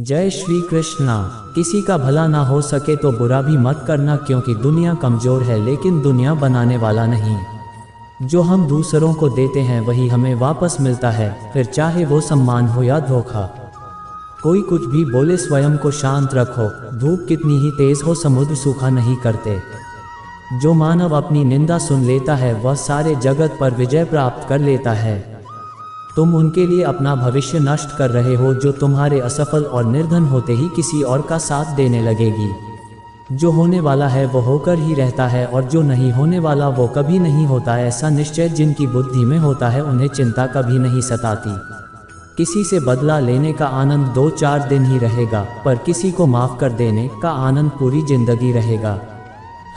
जय श्री कृष्णा। किसी का भला ना हो सके तो बुरा भी मत करना, क्योंकि दुनिया कमज़ोर है लेकिन दुनिया बनाने वाला नहीं। जो हम दूसरों को देते हैं वही हमें वापस मिलता है, फिर चाहे वो सम्मान हो या धोखा। कोई कुछ भी बोले स्वयं को शांत रखो, धूप कितनी ही तेज हो समुद्र सूखा नहीं करते। जो मानव अपनी निंदा सुन लेता है वह सारे जगत पर विजय प्राप्त कर लेता है। तुम उनके लिए अपना भविष्य नष्ट कर रहे हो जो तुम्हारे असफल और निर्धन होते ही किसी और का साथ देने लगेगी। जो होने वाला है वो होकर ही रहता है और जो नहीं होने वाला वो कभी नहीं होता। ऐसा निश्चय जिनकी बुद्धि में होता है उन्हें चिंता कभी नहीं सताती। किसी से बदला लेने का आनंद 2-4 दिन ही रहेगा, पर किसी को माफ़ कर देने का आनंद पूरी जिंदगी रहेगा।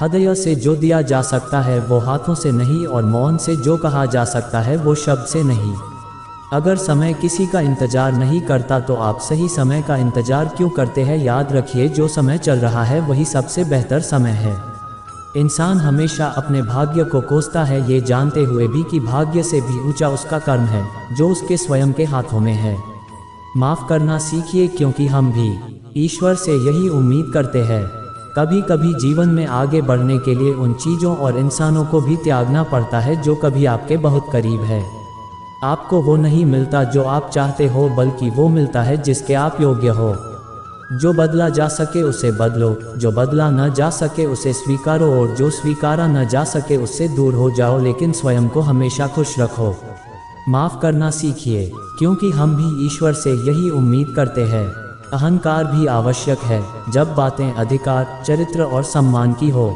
हृदय से जो दिया जा सकता है वो हाथों से नहीं, और मौन से जो कहा जा सकता है वो शब्द से नहीं। अगर समय किसी का इंतजार नहीं करता तो आप सही समय का इंतजार क्यों करते हैं? याद रखिए, जो समय चल रहा है वही सबसे बेहतर समय है। इंसान हमेशा अपने भाग्य को कोसता है, ये जानते हुए भी कि भाग्य से भी ऊंचा उसका कर्म है जो उसके स्वयं के हाथों में है। माफ़ करना सीखिए, क्योंकि हम भी ईश्वर से यही उम्मीद करते हैं। कभी कभी जीवन में आगे बढ़ने के लिए उन चीज़ों और इंसानों को भी त्यागना पड़ता है जो कभी आपके बहुत करीब है। आपको वो नहीं मिलता जो आप चाहते हो, बल्कि वो मिलता है जिसके आप योग्य हो। जो बदला जा सके उसे बदलो, जो बदला न जा सके उसे स्वीकारो, और जो स्वीकारा न जा सके उससे दूर हो जाओ, लेकिन स्वयं को हमेशा खुश रखो। माफ़ करना सीखिए, क्योंकि हम भी ईश्वर से यही उम्मीद करते हैं। अहंकार भी आवश्यक है जब बातें अधिकार, चरित्र और सम्मान की हो।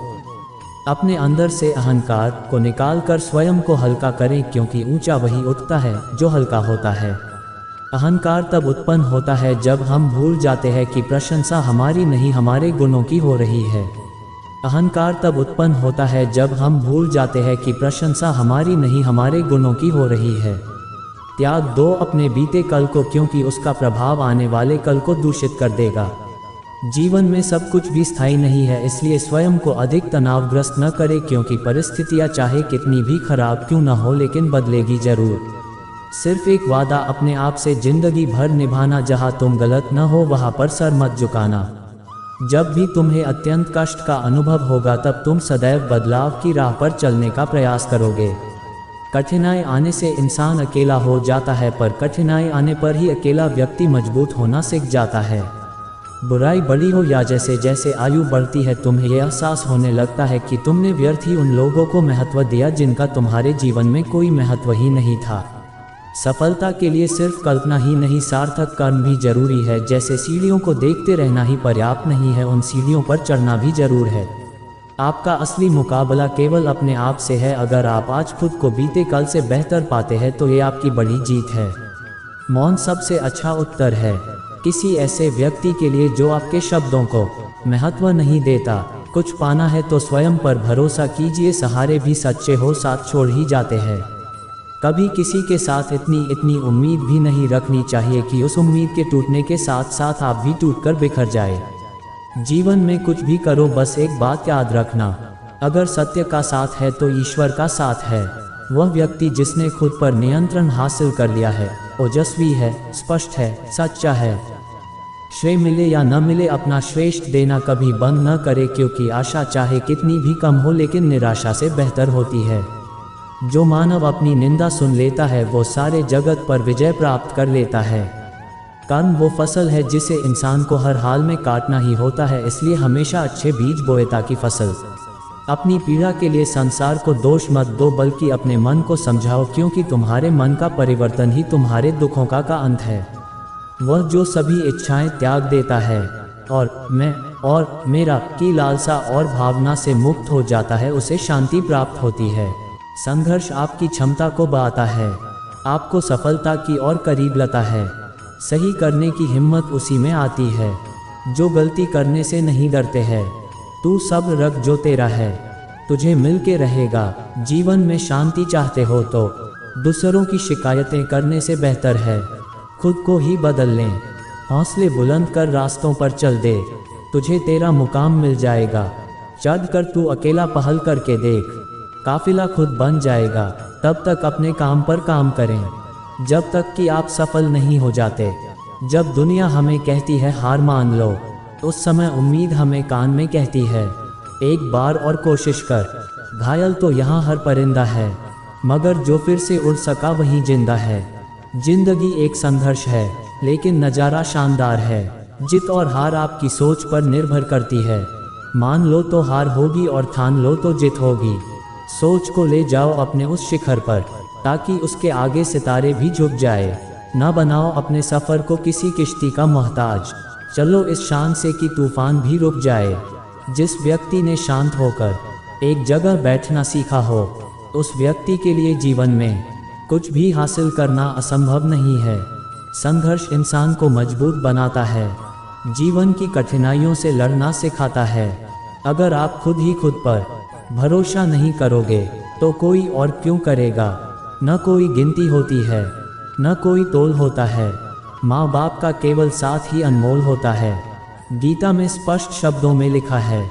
अपने अंदर से अहंकार को निकालकर स्वयं को हल्का करें, क्योंकि ऊंचा वही उठता है जो हल्का होता है। अहंकार तब उत्पन्न होता है जब हम भूल जाते हैं कि प्रशंसा हमारी नहीं हमारे गुणों की हो रही है। अहंकार तब उत्पन्न होता है जब हम भूल जाते हैं कि प्रशंसा हमारी नहीं हमारे गुणों की हो रही है। त्याग दो अपने बीते कल को, क्योंकि उसका प्रभाव आने वाले कल को दूषित कर देगा। जीवन में सब कुछ भी स्थायी नहीं है, इसलिए स्वयं को अधिक तनावग्रस्त न करें, क्योंकि परिस्थितियां चाहे कितनी भी खराब क्यों न हो लेकिन बदलेगी जरूर। सिर्फ एक वादा अपने आप से जिंदगी भर निभाना, जहां तुम गलत न हो वहां पर सर मत झुकाना। जब भी तुम्हें अत्यंत कष्ट का अनुभव होगा तब तुम सदैव बदलाव की राह पर चलने का प्रयास करोगे। कठिनाई आने से इंसान अकेला हो जाता है, पर कठिनाई आने पर ही अकेला व्यक्ति मजबूत होना सीख जाता है। बुराई बड़ी हो या जैसे जैसे आयु बढ़ती है तुम्हें यह एहसास होने लगता है कि तुमने व्यर्थ ही उन लोगों को महत्व दिया जिनका तुम्हारे जीवन में कोई महत्व ही नहीं था। सफलता के लिए सिर्फ कल्पना ही नहीं, सार्थक कर्म भी जरूरी है। जैसे सीढ़ियों को देखते रहना ही पर्याप्त नहीं है, उन सीढ़ियों पर चढ़ना भी जरूर है। आपका असली मुकाबला केवल अपने आप से है। अगर आप आज खुद को बीते कल से बेहतर पाते हैं तो ये आपकी बड़ी जीत है। मौन सबसे अच्छा उत्तर है किसी ऐसे व्यक्ति के लिए जो आपके शब्दों को महत्व नहीं देता। कुछ पाना है तो स्वयं पर भरोसा कीजिए, सहारे भी सच्चे हो साथ छोड़ ही जाते हैं। कभी किसी के साथ इतनी उम्मीद भी नहीं रखनी चाहिए कि उस उम्मीद के टूटने के साथ साथ आप भी टूटकर बिखर जाए। जीवन में कुछ भी करो, बस एक बात याद रखना, अगर सत्य का साथ है तो ईश्वर का साथ है। वह व्यक्ति जिसने खुद पर नियंत्रण हासिल कर लिया है ओजस्वी है, स्पष्ट है, सच्चा है। श्रेय मिले या न मिले अपना श्रेष्ठ देना कभी बंद न करे, क्योंकि आशा चाहे कितनी भी कम हो लेकिन निराशा से बेहतर होती है। जो मानव अपनी निंदा सुन लेता है वो सारे जगत पर विजय प्राप्त कर लेता है। कर्म वो फसल है जिसे इंसान को हर हाल में काटना ही होता है, इसलिए हमेशा अच्छे बीज बोए ताकि फसल। अपनी पीड़ा के लिए संसार को दोष मत दो, बल्कि अपने मन को समझाओ, क्योंकि तुम्हारे मन का परिवर्तन ही तुम्हारे दुखों का अंत है। वह जो सभी इच्छाएं त्याग देता है और मैं और मेरा की लालसा और भावना से मुक्त हो जाता है, उसे शांति प्राप्त होती है। संघर्ष आपकी क्षमता को बढ़ाता है, आपको सफलता की ओर करीब लाता है। सही करने की हिम्मत उसी में आती है जो गलती करने से नहीं डरते हैं। तू सब रख जो तेरा है, तुझे मिल के रहेगा। जीवन में शांति चाहते हो तो दूसरों की शिकायतें करने से बेहतर है खुद को ही बदल लें। हौसले बुलंद कर रास्तों पर चल दे, तुझे तेरा मुकाम मिल जाएगा। चढ़ कर तू अकेला पहल करके देख, काफिला खुद बन जाएगा। तब तक अपने काम पर काम करें जब तक कि आप सफल नहीं हो जाते। जब दुनिया हमें कहती है हार मान लो, उस समय उम्मीद हमें कान में कहती है एक बार और कोशिश कर। घायल तो यहाँ हर परिंदा है, मगर जो फिर से उड़ सका वही जिंदा है। जिंदगी एक संघर्ष है, लेकिन नज़ारा शानदार है। जीत और हार आपकी सोच पर निर्भर करती है। मान लो तो हार होगी और ठान लो तो जीत होगी। सोच को ले जाओ अपने उस शिखर पर, ताकि उसके आगे सितारे भी झुक जाए। न बनाओ अपने सफ़र को किसी किश्ती का मोहताज। चलो इस शान से कि तूफान भी रुक जाए। जिस व्यक्ति ने शांत होकर एक जगह बैठना सीखा हो, उस व्यक्ति के लिए जीवन में कुछ भी हासिल करना असंभव नहीं है। संघर्ष इंसान को मजबूत बनाता है, जीवन की कठिनाइयों से लड़ना सिखाता है। अगर आप खुद ही खुद पर भरोसा नहीं करोगे तो कोई और क्यों करेगा। न कोई गिनती होती है, न कोई तोल होता है। माँ बाप का केवल साथ ही अनमोल होता है। गीता में स्पष्ट शब्दों में लिखा है,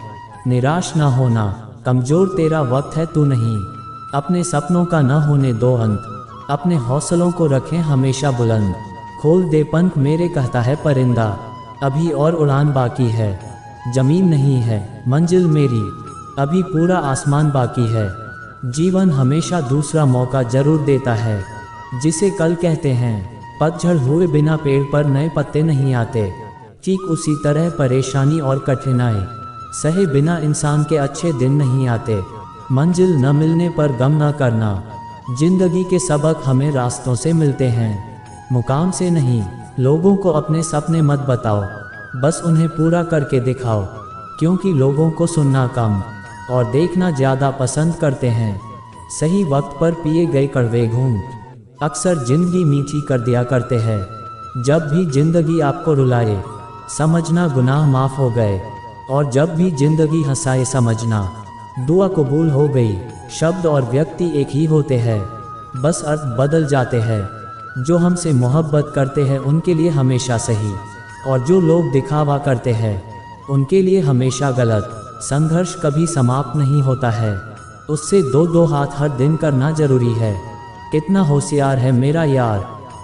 निराश न होना, कमज़ोर तेरा वक्त है तू नहीं। अपने सपनों का न होने दो अंत, अपने हौसलों को रखें हमेशा बुलंद। खोल दे पंख मेरे कहता है परिंदा, अभी और उड़ान बाकी है। जमीन नहीं है मंजिल मेरी, अभी पूरा आसमान बाकी है। जीवन हमेशा दूसरा मौका जरूर देता है। जिसे कल कहते हैं, पतझड़ हुए बिना पेड़ पर नए पत्ते नहीं आते। ठीक उसी तरह परेशानी और कठिनाई सहे बिना इंसान के अच्छे दिन नहीं आते। मंजिल न मिलने पर गम न करना, जिंदगी के सबक हमें रास्तों से मिलते हैं, मुकाम से नहीं। लोगों को अपने सपने मत बताओ, बस उन्हें पूरा करके दिखाओ। क्योंकि लोगों को सुनना कम और देखना ज़्यादा पसंद करते हैं। सही वक्त पर पिए गए कड़वे घूंट अक्सर जिंदगी मीठी कर दिया करते हैं। जब भी जिंदगी आपको रुलाए, समझना गुनाह माफ़ हो गए। और जब भी जिंदगी हंसाए, समझना दुआ कबूल हो गई। शब्द और व्यक्ति एक ही होते हैं, बस अर्थ बदल जाते हैं। जो हमसे मोहब्बत करते हैं उनके लिए हमेशा सही, और जो लोग दिखावा करते हैं उनके लिए हमेशा गलत। संघर्ष कभी समाप्त नहीं होता है, उससे दो हाथ हर दिन करना जरूरी है। कितना होशियार है मेरा यार,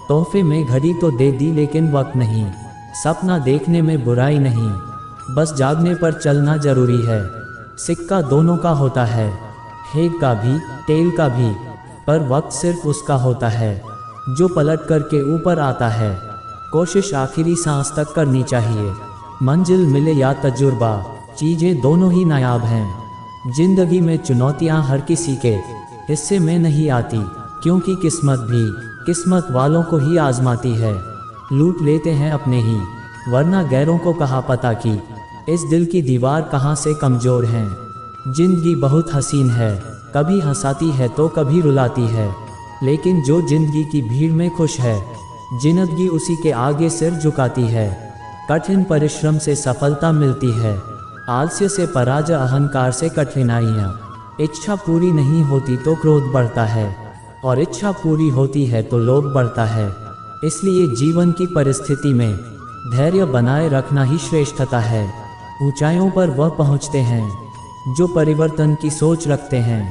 तोहफे में घड़ी तो दे दी लेकिन वक्त नहीं। सपना देखने में बुराई नहीं, बस जागने पर चलना जरूरी है। सिक्का दोनों का होता है, हेड का भी टेल का भी, पर वक्त सिर्फ उसका होता है जो पलट करके ऊपर आता है। कोशिश आखिरी सांस तक करनी चाहिए। मंजिल मिले या तजुर्बा, चीज़ें दोनों ही नायाब हैं। जिंदगी में चुनौतियां हर किसी के हिस्से में नहीं आती, क्योंकि किस्मत भी किस्मत वालों को ही आजमाती है। लूट लेते हैं अपने ही, वरना गैरों को कहाँ पता कि इस दिल की दीवार कहाँ से कमज़ोर है। जिंदगी बहुत हसीन है, कभी हंसाती है तो कभी रुलाती है, लेकिन जो जिंदगी की भीड़ में खुश है, जिंदगी उसी के आगे सिर झुकाती है। कठिन परिश्रम से सफलता मिलती है, आलस्य से पराजय, अहंकार से कठिनाइयाँ। इच्छा पूरी नहीं होती तो क्रोध बढ़ता है, और इच्छा पूरी होती है तो लोभ बढ़ता है। इसलिए जीवन की परिस्थिति में धैर्य बनाए रखना ही श्रेष्ठता है। ऊंचाइयों पर वह पहुंचते हैं जो परिवर्तन की सोच रखते हैं।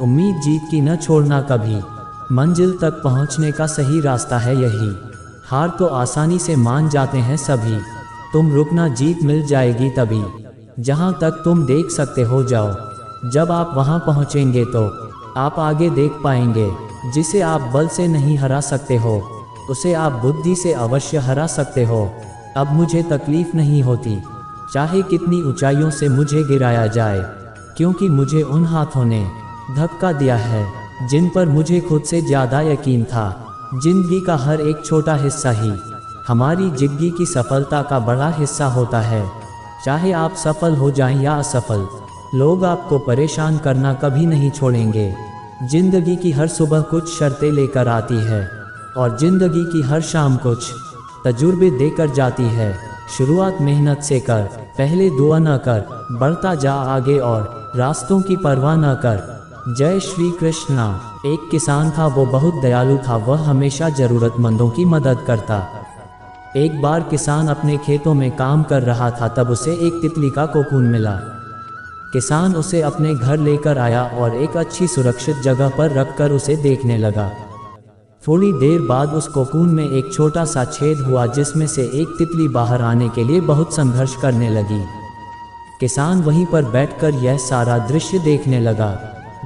उम्मीद जीत की न छोड़ना कभी, मंजिल तक पहुंचने का सही रास्ता है यही। हार तो आसानी से मान जाते हैं सभी, तुम रुकना जीत मिल जाएगी तभी। जहां तक तुम देख सकते हो जाओ, जब आप वहां पहुंचेंगे तो आप आगे देख पाएंगे। जिसे आप बल से नहीं हरा सकते हो, उसे आप बुद्धि से अवश्य हरा सकते हो। अब मुझे तकलीफ नहीं होती, चाहे कितनी ऊंचाइयों से मुझे गिराया जाए, क्योंकि मुझे उन हाथों ने धक्का दिया है जिन पर मुझे खुद से ज़्यादा यकीन था। जिंदगी का हर एक छोटा हिस्सा ही हमारी जिंदगी की सफलता का बड़ा हिस्सा होता है। चाहे आप सफल हो जाएं या असफल, लोग आपको परेशान करना कभी नहीं छोड़ेंगे। जिंदगी की हर सुबह कुछ शर्तें लेकर आती है, और जिंदगी की हर शाम कुछ तजुर्बे देकर जाती है। शुरुआत मेहनत से कर, पहले दुआ न कर, बढ़ता जा आगे और रास्तों की परवाह न कर। जय श्री कृष्णा। एक किसान था, वो बहुत दयालु था, वह हमेशा ज़रूरतमंदों की मदद करता। एक बार किसान अपने खेतों में काम कर रहा था, तब उसे एक तितली का कोकून मिला। किसान उसे अपने घर लेकर आया और एक अच्छी सुरक्षित जगह पर रखकर उसे देखने लगा। थोड़ी देर बाद उस कोकून में एक छोटा सा छेद हुआ जिसमें से एक तितली बाहर आने के लिए बहुत संघर्ष करने लगी। किसान वहीं पर बैठकर यह सारा दृश्य देखने लगा।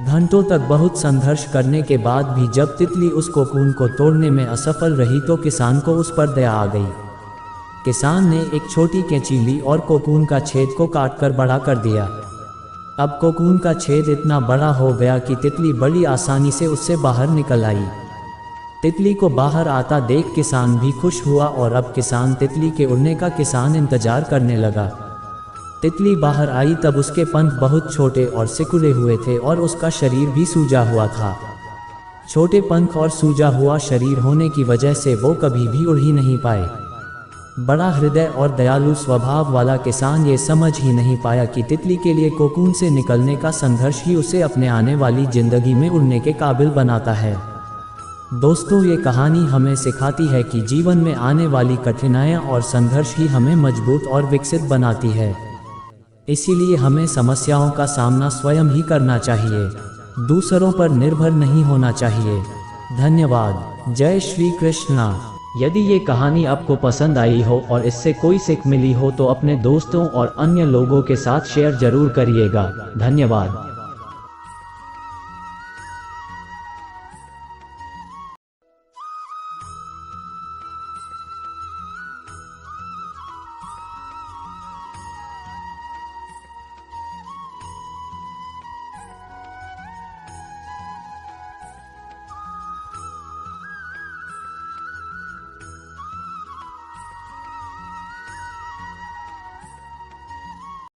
घंटों तक बहुत संघर्ष करने के बाद भी जब तितली उस कोकून को तोड़ने में असफल रही तो किसान को उस पर दया आ गई। किसान ने एक छोटी कैंची ली और कोकून का छेद को काटकर बड़ा कर दिया। अब कोकून का छेद इतना बड़ा हो गया कि तितली बड़ी आसानी से उससे बाहर निकल आई। तितली को बाहर आता देख किसान भी खुश हुआ और अब किसान तितली के उड़ने का इंतजार करने लगा। तितली बाहर आई तब उसके पंख बहुत छोटे और सिकुड़े हुए थे और उसका शरीर भी सूजा हुआ था। छोटे पंख और सूजा हुआ शरीर होने की वजह से वो कभी भी उड़ ही नहीं पाए। बड़ा हृदय और दयालु स्वभाव वाला किसान ये समझ ही नहीं पाया कि तितली के लिए कोकून से निकलने का संघर्ष ही उसे अपने आने वाली जिंदगी में उड़ने के काबिल बनाता है। दोस्तों, ये कहानी हमें सिखाती है कि जीवन में आने वाली कठिनाइयाँ और संघर्ष ही हमें मजबूत और विकसित बनाती है। इसीलिए हमें समस्याओं का सामना स्वयं ही करना चाहिए, दूसरों पर निर्भर नहीं होना चाहिए। धन्यवाद। जय श्री कृष्णा। यदि ये कहानी आपको पसंद आई हो और इससे कोई सीख मिली हो तो अपने दोस्तों और अन्य लोगों के साथ शेयर जरूर करिएगा। धन्यवाद।